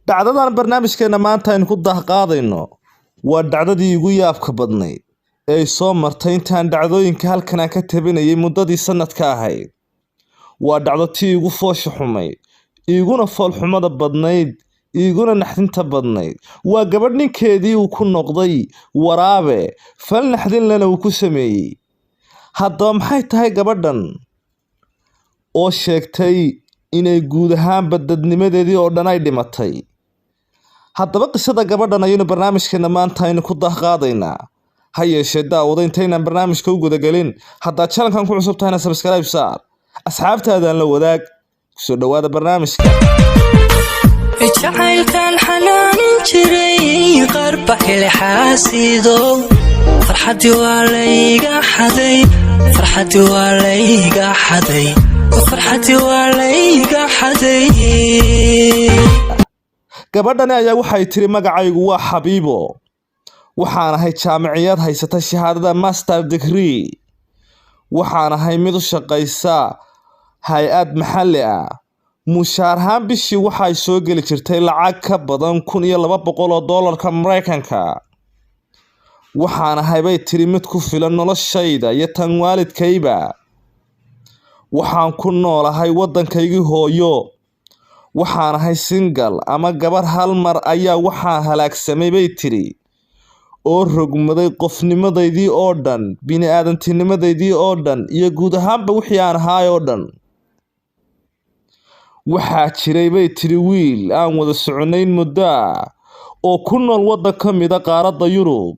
dhacdadan barnaamijkeena maanta aynu ku daahqaadayno waa dhacdadii ugu yaabka badnayd ee soo martay intaan dhacdooyinka halkan aan ka tabinayay muddadii sanadka ahayd. waa dhacdo tii ugu foosha xumayd, iguna foolxumada badnayd, iguna naxdinta badnayd. waa gabadh ninkeedii uu ku noqday waraabe, fal naxdin lana uu ku sameeyey. haddaba maxay tahay gabadhan oo sheegtay inay guud ahaanba dadnimadeedii oo dhan ay dhimatay? haddaba qisada gabadhan ayaynu barnaamijkeena maanta aynu ku daahqaadaynaa. ha yeeshee daawada intaynaan barnaamijka u gudagelin, haddaad channelkan ku cusub tahayna subscribe saar, asxaabtaadaan la wadaag. kusoo dhawaada barnaamijka. jacaylkan xanaanin jiray qarba hele xaasido, farxadii waa layga xaday, farxadii waa layga xaday, farxadii waa layga xaday. gabadhani ayaa waxay tiri magacaygu waa Xabiibo, waxaan ahay jaamiciyad haysata shahaadada master degree, waxaan ahay mid u shaqaysa hay-ad maxalli ah. mushaar ahaan bishii waxay soo geli jirtay lacag ka badan $1,200 Mareykanka. waxaan ahay bay tiri mid ku filan noloshayda iyo tan waalidkayba. waxaan ku noolahay waddankaygii hooyo. waxaan ahay single ama gabar hal mar ayaa waxaan halaagsamay bay tiri oo rogmaday qofnimadaydii oo dhan, bini-aadamtinimadeydii oo dhan, iyo guud ahaanba wixii aan ahaay oo dhan. waxaa jiray bay tiri wiil aan wada soconayn muddo ah oo ku nool waddan ka mida qaaradda Yurub.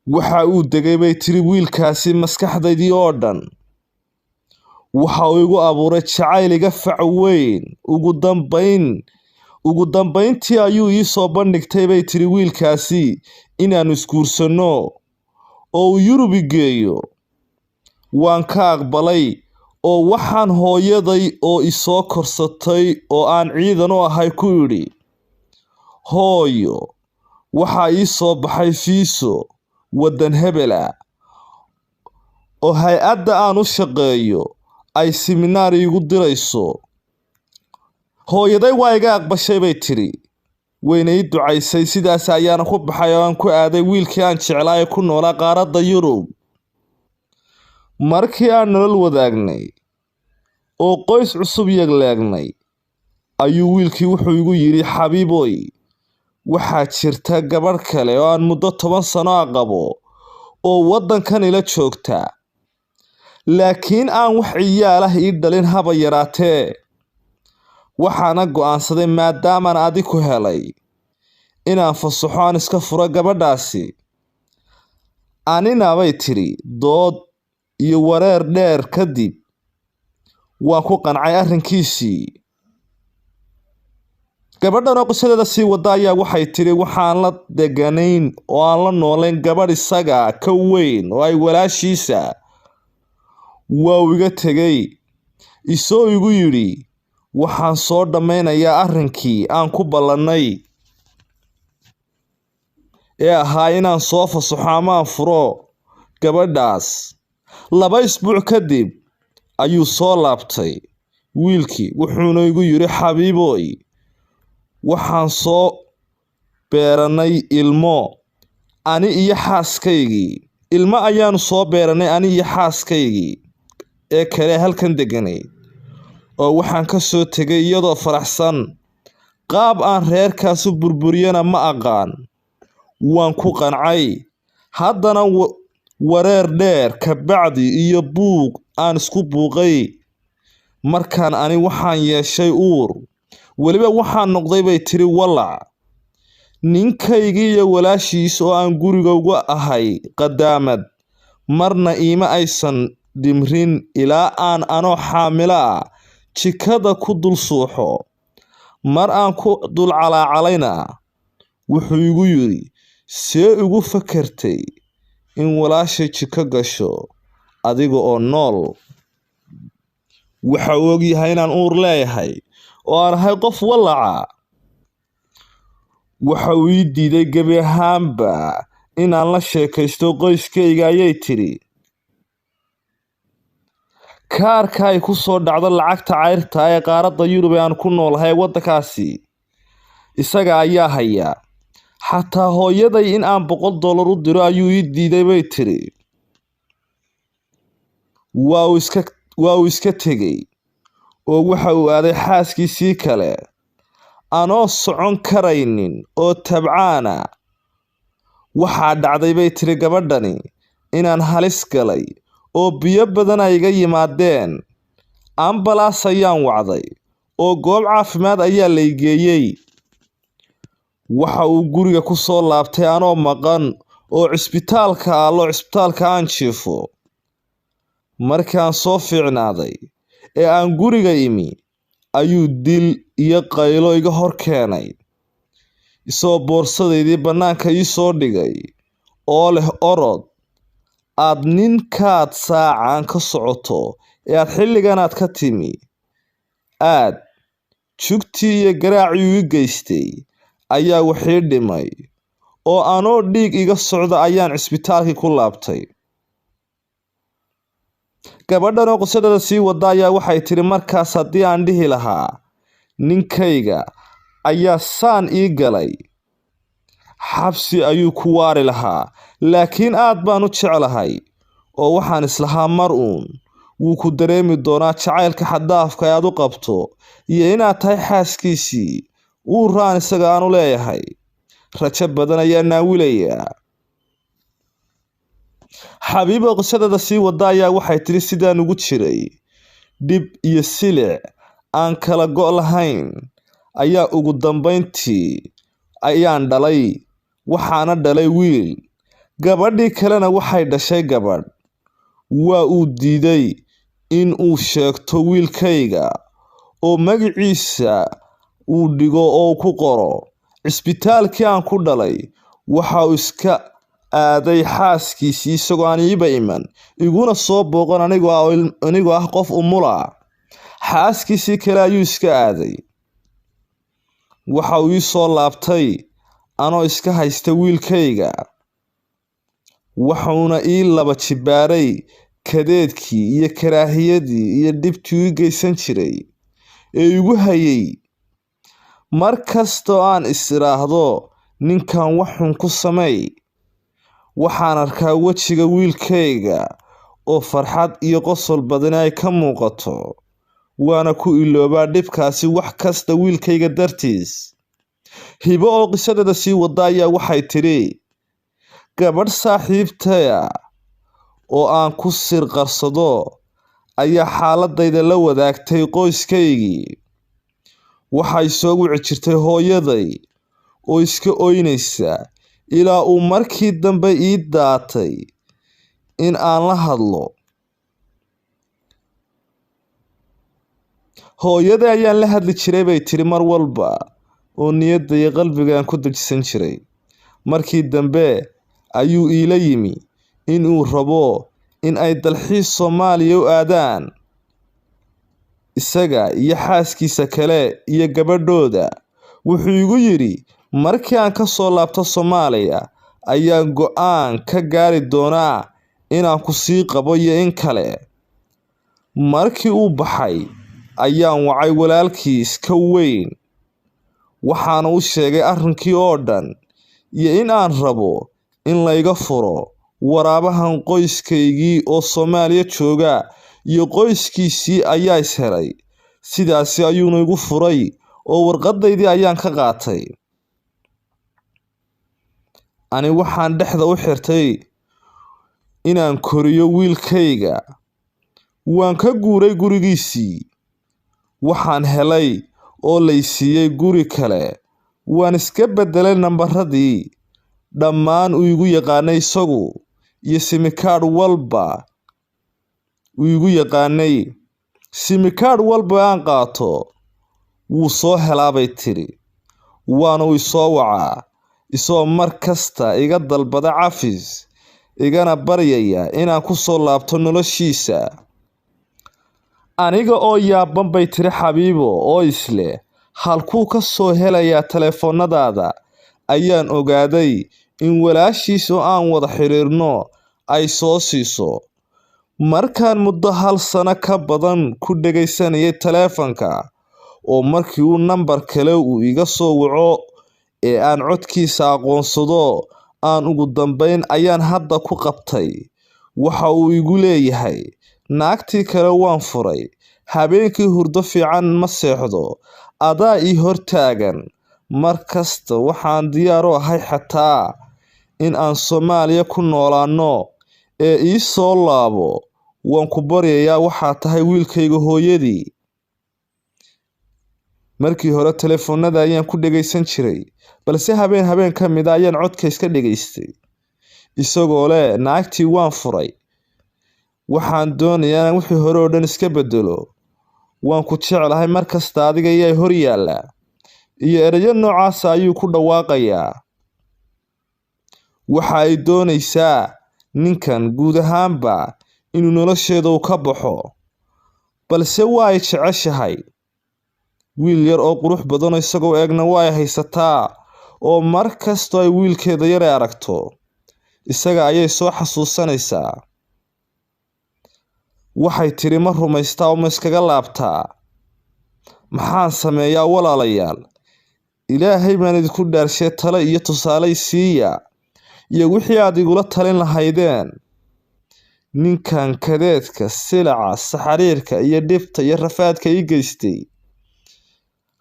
waxa uu degay bay tiri wiilkaasi maskaxdaydii oo dhan. waxa uu igu abuuray jacayl iga fac weyn. ugu dambayntii ayuu ii soo bandhigtay bay tiri wiilkaasi inaanu isguursanno oo uu Yurub geeyo. waan ka aqbalay oo waxaan hooyaday oo isoo korsatay oo aan ciidan u ahay ku idhi, hooyo, waxaa ii soo baxay fiiso waddan hebel ah oo hay-adda aan u shaqeeyo ay siminaar iigu dirayso. hooyaday waa iga aqbashay bay tiri, wayna ii ducaysay. sidaas ayaana ku baxay oo aan ku aaday wiilkii aan jeclaa ee ku noolaa qaaradda Yurub. markii aan nolol wadaagnay oo qoys cusub yagleegnay ayuu wiilkii wuxuu igu yidhi, Xabiiboy, waxaa jirta gabadh kale oo aan muddo 10 sano ah qabo oo waddankan ila joogta, laakiin aan wax ciyaal ah ii dhalin haba yaraatee. waxaana go'aansaday maadaamaan adi ku helay inaan fasaxo aan iska furo gabadhaasi. anina bay tiri dood iyo wareer dheer kadib waan ku qancay arrinkiisii. gabadhan oo qisadeeda sii wada ayaa waxay tiri waxaan la deganayn oo aan la noolayn gabadh isaga ka weyn oo ay walaashiisa. waa uu iga tegay isoo igu yidhi waxaan soo dhammaynayaa arrinkii aan ku ballannay ee ahaa inaan soo fasaxo ama aan furo gabadhaas. 2 isbuuc kadib ayuu soo laabtay wiilkii, wuxuuna igu yidhi, Xabiiboy, waxaan soo beeranay ilmo ani iyo xaaskaygii. ilmo ayaanu soo beeranay ani iyo xaaskaygii ee kale halkan deganay, oo waxaan ka soo tegay iyadoo faraxsan. qaab aan reerkaas u burburiyana ma aqaan. waan ku qancay. haddana wareer dheer ka bacdi iyo buuq aan isku buuqay. markaan ani waxaan yeeshay uur. weliba waxaan noqday bay tiri walac. ninkaygii iyo walaashiis oo aan guriga uga ahay qadaamad marna iima aysan dhimrin ilaa aan anoo xaamilo ah jikada ku dul suuxo. mar aan ku dul calaacalayna wuxuu igu yidhi, see ugu fakartay in walaashay jiko gasho adiga oo nool? waxa uu ogyahay inaan uur leeyahay oo aan ahay qof walaca. waxa uu ii diiday gebi ahaanba inaan la sheekaysto qoyskayga ayay tiri. kaarka ay ku soo dhacdo lacagta cayrta ee qaaradda Yurub ee aan ku noolahay waddankaasi isaga ayaa haya. xataa hooyaday in aan $100 u diro ayuu ii diiday bay tiri. waa uu iska tegey oo waxa uu aaday xaaskiisii kale anoo socon karaynin oo tabcaana. waxaa dhacday bay tiri gabadhani inaan halis galay oo biyo badan ay iga yimaadeen. ambalaas ayaan wacday oo goob caafimaad ayaa la geeyey. waxa uu guriga ku soo laabtay anoo maqan oo cisbitaalka aan jiifo. markaan soo fiicnaaday ee aan guriga imi ayuu dil iyo qaylo iga hor keenay isoo boorsadaydii bannaanka ii soo dhigay oo leh orod aad ninkaad saacan ka socoto ee aad xilliganaad ka timi aad jugtii iyo garaacii ii geystay ayaa wixii dhimay oo anoo dhiig iga socda ayaan cisbitaalkii ku laabtay. gabadhan oo qisadada sii wada ayaa waxay tiri markaas haddii aan dhihi lahaa ninkayga ayaa saan ii galay xabsi ayuu ku waari lahaa, laakiin aad baan u jeclahay oo waxaan islahaa mar uun wuu ku dareemi doonaa jacaylka xaddaafka aad u qabto iyo inaad tahay xaaskiisii. wuu raan isaga aanu leeyahay rajo badan ayaa naawilayaa. xabiibo qisadada sii wada ayaa waxay tiri sidaan ugu jiray dhib iyo silic aan kala go' lahayn ayaa ugu dambayntii ayaan dhalay. waxaana dhalay wiil. gabadhii kalena waxay dhashay gabadh. waa uu diiday in uu sheegto wiilkayga oo magaciisa uu dhigo oo ku qoro cisbitaalkii aan ku dhalay. waxa uu iska aaday xaaskiisii isagoo aan iiba iman iguna soo booqan anigoo ah qof umula. xaaskiisii kale ayuu iska aaday. waxa uu ii soo laabtay anoo iska haysta wiilkayga. waxuuna ii laba jibaaray kadeedkii iyo karaahiyadii iyo dhibtii ii geysan jiray ee igu hayay. mar kastoo aan is-iraahdo ninkan waxun ku sameey waxaan arkaa wejiga wiilkayga oo farxad iyo qosol badani ay ka muuqato. waana ku iloobaa dhibkaasi wax kasta wiilkayga dartiis. hibo oo qisadada sii wada ayaa waxay tiri gabadh saaxiibtaya oo aan ku sir qarsado ayaa xaaladayda la wadaagtay qoyskaygii. waxay soo wici jirtay hooyaday oo iska oynaysa ilaa uu markii dambe ii daatay in aan la hadlo. hooyaday ayaan la hadli jiray bay tiri mar walba oo niyadda iyo qalbigaan ku dejisan jiray. markii dambe ayuu iila yimi in uu rabo in ay dalxiis Soomaaliya u aadaan isaga iyo xaaskiisa kale iyo gabadhooda. wuxuu igu yiri markii aan ka soo laabto Soomaaliya ayaan go'aan ka gaari doonaa inaan ku sii qabo iyo in kale. markii uu baxay ayaan wacay walaalkiis ka weyn waxaana u sheegay arrinkii oo dhan iyo in aan rabo in layga furo waraabahan qoyskaygii oo Soomaaliya jooga iyo qoyskiisii ayaa is helay. sidaasi ayuuna igu furay oo warqadaydii ayaan ka qaatay. ani waxaan dhexda u xirtay inaan koriyo wiilkayga. waan ka guuray gurigiisii. waxaan helay oo laysiiyey guri kale. waan iska bedelay nambaradii dhammaan uu igu yaqaanay isagu iyo simikaadh walba uu igu yaqaanay. simikaadh walba aan qaato wuu soo helaabay tiri. waana uu isoo wacaa isoo mar kasta iga dalbada cafis igana baryaya inaan ku soo laabto noloshiisa. aniga oo yaaban bay tiri xabiibo oo isle halkuu ka soo helayaa taleefoonadaada ayaan ogaaday in walaashiis oo aan wada xiriirno ay soo siiso. markaan muddo hal sano ka badan ku dhagaysanayay taleefanka oo markii uu nambar kale uu iga soo waco ee aan codkiisa aqoonsado aan ugu dambayn ayaan hadda ku qabtay waxa uu igu leeyahay naagtii kale waan furay habeenkii hurdo fiican ma seexdo adaa ii hortaagan mar kasta waxaan diyaar u ahay xataa in aan Soomaaliya ku noolaano ee ii soo laabo waan ku baryayaa waxaa tahay wiilkayga hooyadii markii hore telefoonada ayaan ku dhagaysan jiray balse habeen ka mid ah ayaan codka iska dhagaystay isagoo leh naagtii waan furay waxaan doonayaa in wixii hore oo dhan iska bedelo waan ku jecelahay mar kasta adiga ayaa hor yaala iyo erayo noocaas ayuu ku dhawaaqayaa waxa ay doonaysaa ninkan guud ahaanba inuu nolosheeda u ka baxo balse waa ay jeceshahay wiil yar oo qurux badan isagoo eegna waa ay haysataa oo mar kasta ay wiilkeeda yar aragto isaga ayay soo xasuusanaysaa waxay tiri ma rumaystaa oo ma iskaga laabtaa maxaan sameeyaa walaalayaal ilaahay baan idinku dhaarshay talo iyo tusaale siiya iyo wixii aad igula talin lahaydeen ninkan kadeedka silaca saxariirka iyo dhibta iyo rafaadka ii geystay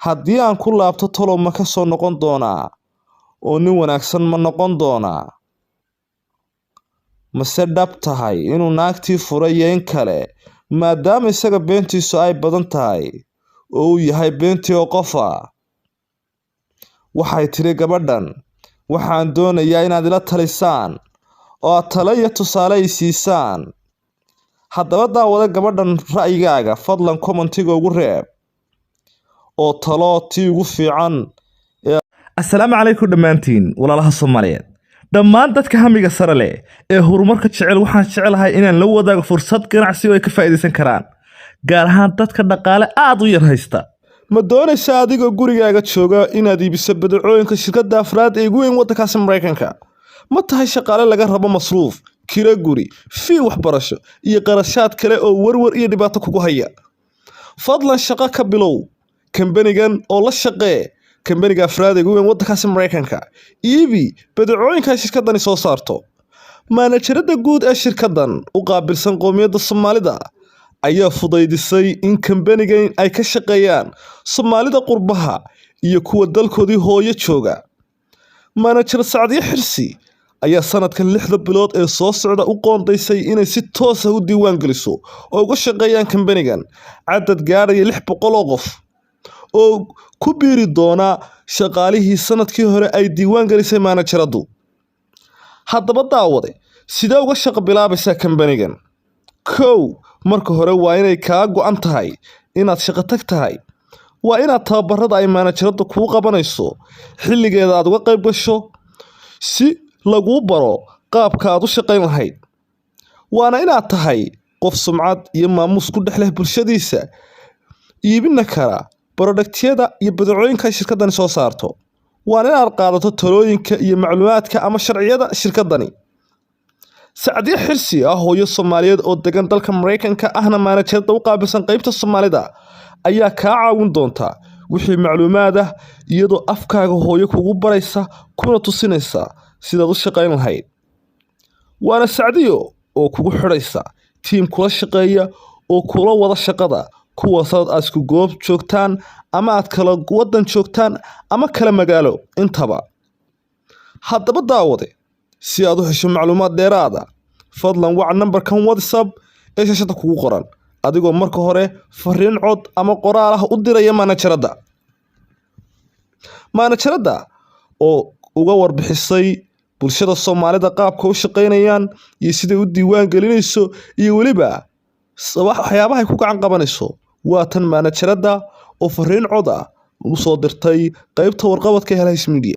haddii aan ku laabto talo ma ka soo noqon doonaa oo nin wanaagsan ma noqon doonaa mase dhab tahay inuu naagtii furay iyo in kale maadaama isaga beentiisu ay badan tahay oo uu yahay beentii oo qofa waxay tiri gabadhan waxaan doonayaa inaad ila talisaan oo aad talo iyo tusaale ay siisaan haddaba daawada gabadhan ra'yigaaga fadlan commentiga ugu reeb oo talo tii ugu fiican assalaamu calaykum dhammaantiin walaalaha Soomaaliyeed dhammaan dadka hamiga sare leh ee horumarka jecel waxaan jecelahay inaan la wadaago fursad ganacsi oo ay ka faa'iideysan karaan gaar ahaan dadka dhaqaale aad u yar haysta ma doonaysaa adigoo gurigaaga jooga inaad iibiso badeecooyinka shirkadda afraad ee ugu weyn waddankaasi Mareykanka ma tahay shaqaale laga rabo masruuf kira guri fee waxbarasho iyo qarashaad kale oo warwar iyo dhibaato kugu haya fadlan shaqo ka bilow kambanigan oo la shaqee kambaniga afraad ee ugu weyn waddankaasi Mareykanka iibi badeecooyinka shirkaddani soo saarto managerada guud ee shirkaddan u qaabilsan qoomiyadda Soomaalida ayaa fudaydisay in kambanigan ay ka shaqeeyaan Soomaalida qurbaha iyo kuwa dalkoodii hooyo jooga manager Sacdiye Xirsi ayaa sanadkan 6 bilood ee soo socda u qoondaysay inay si toos ah u diiwaan geliso oo uga shaqeeyaan kambanigan cadad gaaraya 600 oo qof oo ku biiri doona shaqaalihii sanadkii hore ay diiwaan gelisay manageradu haddaba daawade sidee uga shaqo bilaabaysaa kambanigan kow marka hore waa inay kaa go'an tahay inaad shaqo tag tahay waa inaad tababarada ay manageradu kuu qabanayso xilligeeda aad uga qayb gasho si laguu baro qaabka aad u shaqayn lahayd waana inaad tahay qof sumcad iyo maamuus ku dhex leh bulshadiisa iibina kara productyada iyo badeecooyinka shirkaddani soo saarto waana inaad qaadato talooyinka iyo macluumaadka ama sharciyada shirkaddani Sacdiye Xirsi ah hooyo Soomaaliyeed oo degan dalka Mareykanka ahna managerada u qaabilsan qaybta Soomaalida ayaa kaa caawin doonta wixii macluumaad ah iyadoo afkaaga hooyo kugu baraysa kuna tusinaysa sidaad u shaqayn lahayd waana Sacdiyo oo kugu xidhaysa tiim kula shaqeeya oo kula wada shaqada kuwaas aad isku goob joogtaan ama aad kala wadan joogtaan ama kala magaalo intaba haddaba daawade si aad u hesho macluumaad dheeraad ah fadlan wac nambarkan WhatsApp ee shashada kugu qoran adigoo marka hore fariin cod ama qoraal ah u diraya managerada oo uga warbixisay bulshada Soomaalida qaabka u shaqeynayaan iyo sida u diiwaan gelinayso iyo waliba waxyaabaha ay ku gacan qabanayso waa tan managerada oo fariin cod ah u soo dirtay qaybta warqabadka Helais Media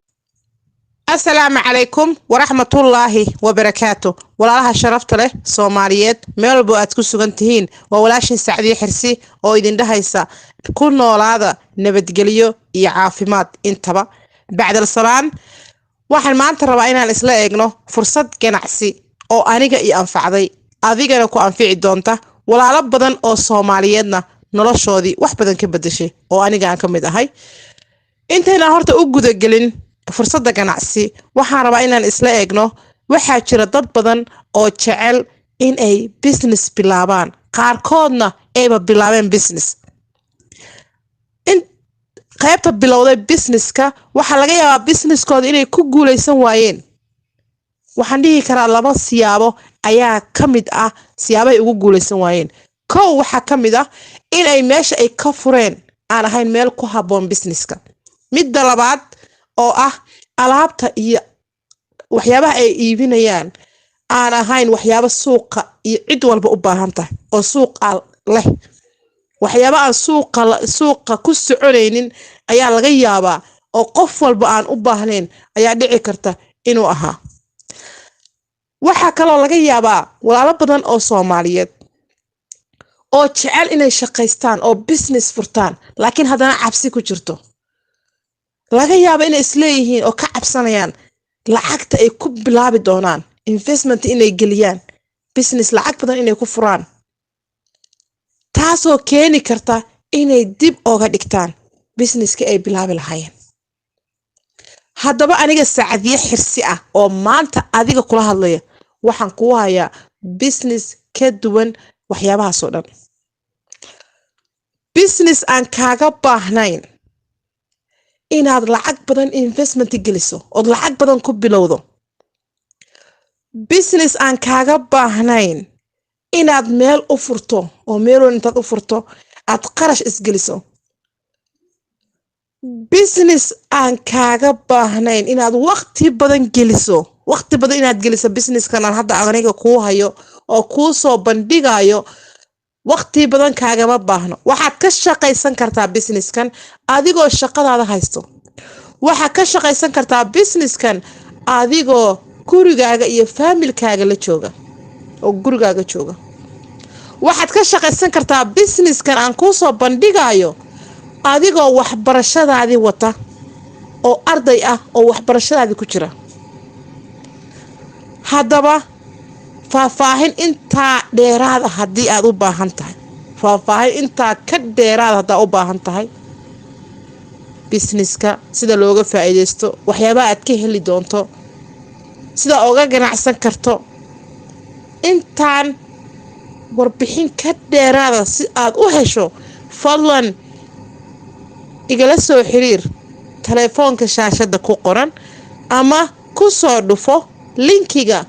السلام عليكم ورحمة الله وبركاته walaalaha sharafta leh Soomaaliyeed meel walba aad ku sugan tihiin waa walaashin Sacdiye Xirsi oo idin dhahaysa ku noolaada nabadgelyo iyo caafimaad intaba bacdal salaan waxaan maanta rabaa inaan isla eegno fursad ganacsi oo aniga ii anfacday adigana ku anfici doonta walaalo badan oo Soomaaliyeedna noloshoodii wax badan ka bedeshay oo aniga aan ka mid ahay. intayna horta u guda gelin fursadda ganacsi waxaan rabaa inaan isla eegno waxaa jira dad badan oo jecel in ay business bilaabaan qaarkoodna ayba bilaabeen business in qaybta bilowday businesska waxa laga yaabaa businesskooda inay ku guuleysan waayeen. waxaan dhihi karaa laba siyaabo ayaa ka mid ah siyaabahay ugu guuleysan waayeen. kow waxaa ka mid ah in ay meesha ay ka fureen aan ahayn meel ku habboon businesska. midda labaad oo ah alaabta iyo waxyaabaha ay iibinayaan aan ahayn waxyaabo suuqa iyo cid walba u baahan tahay oo suuqa leh. waxyaabo aan suuqa ku soconaynin ayaa laga yaabaa oo qof walba aan u baahnayn ayaa dhici karta inuu ahaa. waxaa kaloo laga yaabaa walaalo badan oo Soomaaliyeed oo jecel inay shaqaystaan oo business furtaan laakiin haddana cabsi ku jirto. laga yaabo inay isleeyihiin oo ka cabsanayaan lacagta ay ku bilaabi doonaan investment inay geliyaan business lacag badan inay ku furaan, taasoo keeni karta inay dib oga dhigtaan businesska ay bilaabi lahaayeen. haddaba aniga Saacadiye Xirsi ah oo maanta adiga kula hadlaya waxaan ku hayaa business ka duwan waxyaabahaas oo dhan. business aan kaaga baahnayn inaad lacag badan investment geliso oo lacag badan ku bilowdo. business aan kaaga baahnayn inaad meel u furto oo meel intaad u furto aad qarash isgeliso. business aan kaaga baahnayn inaad waqti badan geliso businesskan aan hadda aniga kuu hayo oo kuu soo bandhigayo waqti badan kaagama baahno. waxaad ka shaqaysan kartaa businesskan adigoo shaqadaada haysto. waxaad ka shaqaysan kartaa businesskan adigoo gurigaaga iyo familkaaga la jooga oo gurigaaga jooga. waxaad ka shaqaysan kartaa businesskan aan kuu soo bandhigayo adigoo waxbarashadaadii wata oo arday ah oo waxbarashadaadii ku jira. haddaba faahfaahin intaa dheeraada haddii aad u baahan tahay haddaa u baahan tahay businesska sida looga faa'iideysto waxyaabaha aad ka heli doonto sida oga ganacsan karto intaan warbixin ka dheeraada si aad u hesho fadlan igala soo xiriir telefoonka shaashada ku qoran ama ku soo dhufo linkiga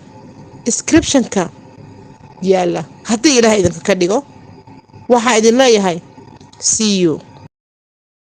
description-ka yaala haddii Ilaahay idinka ka dhigo. waxaa idin leeyahay see you.